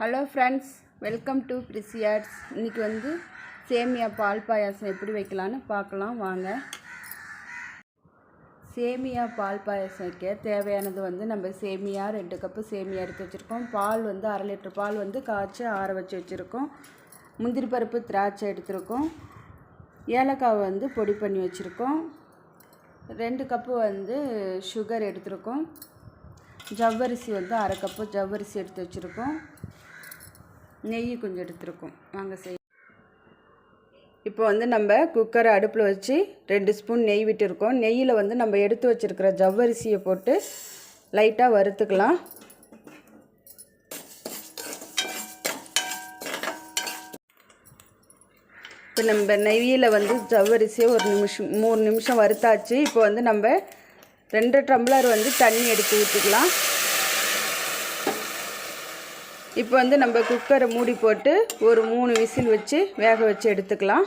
Hello friends, welcome to பிரிசியாட்ஸ். இன்றைக்கி சேமியா பால் பாயாசம் எப்படி வைக்கலான்னு பார்க்கலாம் வாங்க. சேமியா பால் பாயாசம் வைக்க தேவையானது நம்ம சேமியா 2 கப்பு சேமியா எடுத்து வச்சுருக்கோம். பால் 1/2 லிட்டர் பால் காய்ச்சி ஆற வச்சு வச்சுருக்கோம். முந்திரி பருப்பு, திராட்சை எடுத்துருக்கோம். ஏலக்காய் பொடி பண்ணி வச்சுருக்கோம். 2 கப்பு சுகர் எடுத்துருக்கோம். ஜவ்வரிசி 1/2 கப்பு ஜவ்வரிசி எடுத்து வச்சுருக்கோம். நெய் கொஞ்சம் எடுத்துருக்கோம். வாங்க செய்ய. இப்போ நம்ம குக்கரை அடுப்பில் வச்சு 2 ஸ்பூன் நெய் விட்டுருக்கோம். நெய்யில் நம்ம எடுத்து வச்சுருக்கிற ஜவ்வரிசியை போட்டு லைட்டாக வறுத்துக்கலாம். இப்போ நம்ம நெய்யில் ஜவ்வரிசியை 3 நிமிஷம் வறுத்தாச்சு. இப்போ நம்ம 2 டம்ளர் தண்ணி எடுத்து ஊற்றிக்கலாம். இப்போ நம்ம குக்கரை மூடி போட்டு ஒரு 3 விசில் வச்சு வேக வச்சு எடுத்துக்கலாம்.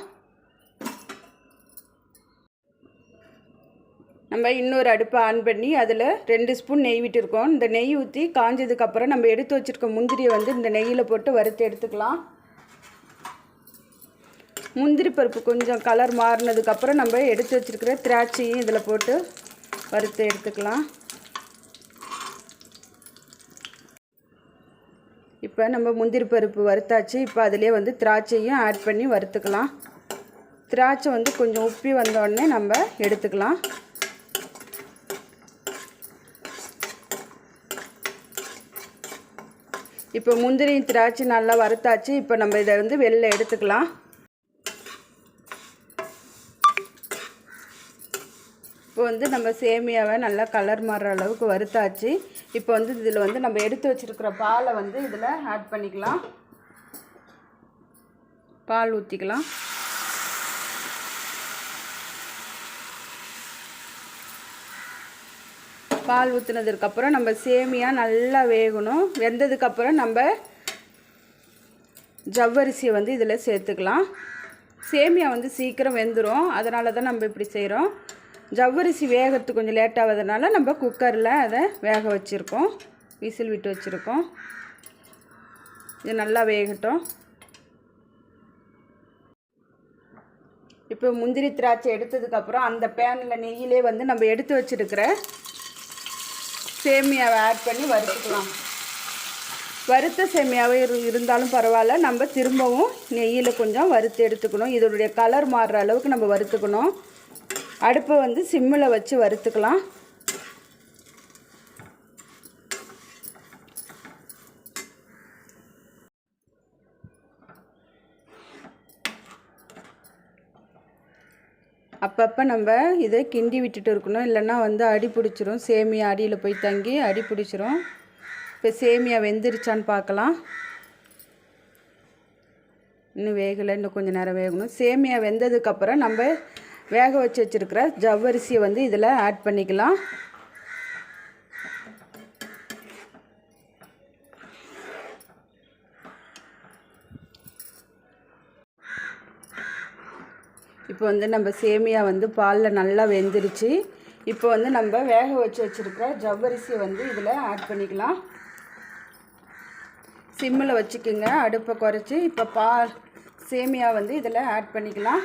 நம்ம இன்னொரு அடுப்பை ஆன் பண்ணி அதில் 2 ஸ்பூன் நெய் விட்டுருக்கோம். இந்த நெய் ஊற்றி காஞ்சதுக்கப்புறம் நம்ம எடுத்து வச்சுருக்க முந்திரியை இந்த நெய்யில் போட்டு வறுத்து எடுத்துக்கலாம். முந்திரி பருப்பு கொஞ்சம் கலர் மாறினதுக்கப்புறம் நம்ம எடுத்து வச்சுருக்கிற திராட்சையும் இதில் போட்டு வறுத்து எடுத்துக்கலாம். இப்போ நம்ம முந்திரி பருப்பு வறுத்தாச்சு. இப்போ அதிலே திராட்சையும் ஆட் பண்ணி வறுத்துக்கலாம். திராட்சை கொஞ்சம் உப்பி வந்தோடனே நம்ம எடுத்துக்கலாம். இப்போ முந்திரி திராட்சை நல்லா வறுத்தாச்சு. இப்போ நம்ம இதை வெளில எடுத்துக்கலாம். இப்போ நம்ம சேமியாவை நல்லா கலர் மாறுற அளவுக்கு வறுத்தாச்சு. இப்போ இதில் நம்ம எடுத்து வச்சுருக்கிற பாலை இதில் ஆட் பண்ணிக்கலாம். பால் ஊற்றிக்கலாம். பால் ஊற்றினதுக்கப்புறம் நம்ம சேமியா நல்லா வேகணும். வெந்ததுக்கப்புறம் நம்ம ஜவ்வரிசியை இதில் சேர்த்துக்கலாம். சேமியா சீக்கிரம் வெந்துடும், அதனால தான் நம்ம இப்படி செய்கிறோம். ஜவ்வரிசி வேகிறதுக்கு கொஞ்சம் லேட் ஆகுதுனால நம்ம குக்கரில் அதை வேக வச்சுருக்கோம். விசில் விட்டு வச்சுருக்கோம். இது நல்லா வேகட்டும். இப்போ முந்திரி திராட்சை எடுத்ததுக்கப்புறம் அந்த பேனில் நெய்யிலே நம்ம எடுத்து வச்சுருக்கிற சேமியாவை ஆட் பண்ணி வறுத்துக்கலாம். வறுத்த சேமியாவே இருந்தாலும் பரவாயில்ல, நம்ம திரும்பவும் நெய்யில் கொஞ்சம் வறுத்து எடுத்துக்கணும். இதோடைய கலர் மாறுற அளவுக்கு நம்ம வறுத்துக்கணும். அடுப்பை சிம்மில் வச்சு வறுத்துக்கலாம். அப்பப்போ நம்ம இதை கிண்டி விட்டுட்டு இருக்கணும், இல்லைன்னா அடி பிடிச்சிரும். சேமியா அடியில் போய் தங்கி அடி பிடிச்சிரும். இப்போ சேமியா வெந்துருச்சான்னு பார்க்கலாம். இன்னும் வேகலை, இன்னும் கொஞ்சம் நேரம் வேகணும். சேமியா வெந்ததுக்கப்புறம் நம்ம வேக வச்சு வச்சுருக்கிற ஜவ்வரிசியை இதில் ஆட் பண்ணிக்கலாம். இப்போ நம்ம சேமியா பாலில் நல்லா வெந்துருச்சு. இப்போ நம்ம வேக வச்சு வச்சுருக்கிற ஜவ்வரிசியை இதில் ஆட் பண்ணிக்கலாம். சிம்மில் வச்சுக்கோங்க, அடுப்பை குறைச்சி. இப்போ சேமியா இதில் ஆட் பண்ணிக்கலாம்.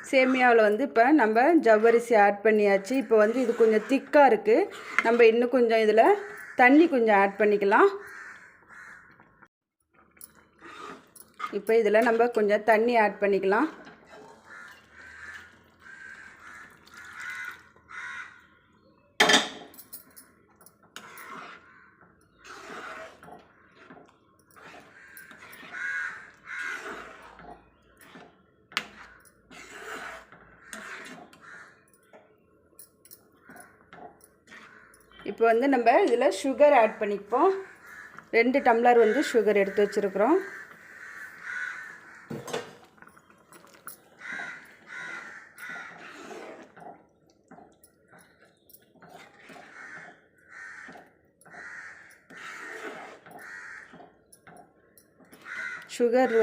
சேமியாவில் இப்போ நம்ம ஜவ்வரிசி ஆட் பண்ணியாச்சு. இப்போ இது கொஞ்சம் திக்காக இருக்குது. நம்ம இன்னும் கொஞ்சம் இதில் தண்ணி கொஞ்சம் ஆட் பண்ணிக்கலாம். இப்போ இதில் நம்ம கொஞ்சம் தண்ணி ஆட் பண்ணிக்கலாம். இப்போ நம்ம இதில் சுகர் ஆட் பண்ணிப்போம். 2 டம்ளர் சுகர் எடுத்து வச்சுருக்குறோம். சுகர்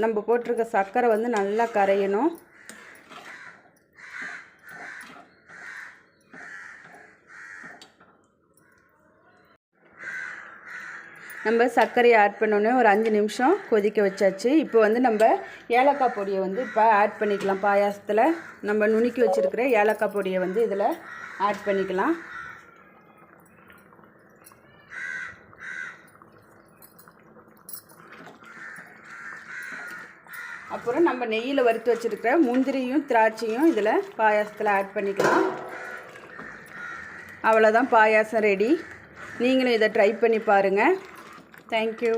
நம்ம போட்டிருக்க சர்க்கரை நல்லா கரையணும். நம்ம சர்க்கரையை ஆட் பண்ணோன்னே ஒரு 5 நிமிஷம் கொதிக்க வச்சாச்சு. இப்போ வந்து நம்ம ஏலக்காய் பொடியை வந்து இப்போ ஆட் பண்ணிக்கலாம். பாயாசத்தில் நம்ம நுணுக்கி வச்சுருக்கிற ஏலக்காய் பொடியை வந்து இதில் ஆட் பண்ணிக்கலாம். அப்புறம் நம்ம நெய்யில் வறுத்து வச்சுருக்கிற முந்திரியும் திராட்சையும் இதில் பாயாசத்தில் ஆட் பண்ணிக்கலாம். அவ்வளோதான், பாயாசம் ரெடி. நீங்களும் இதை ட்ரை பண்ணி பாருங்கள். தேங்க்யூ.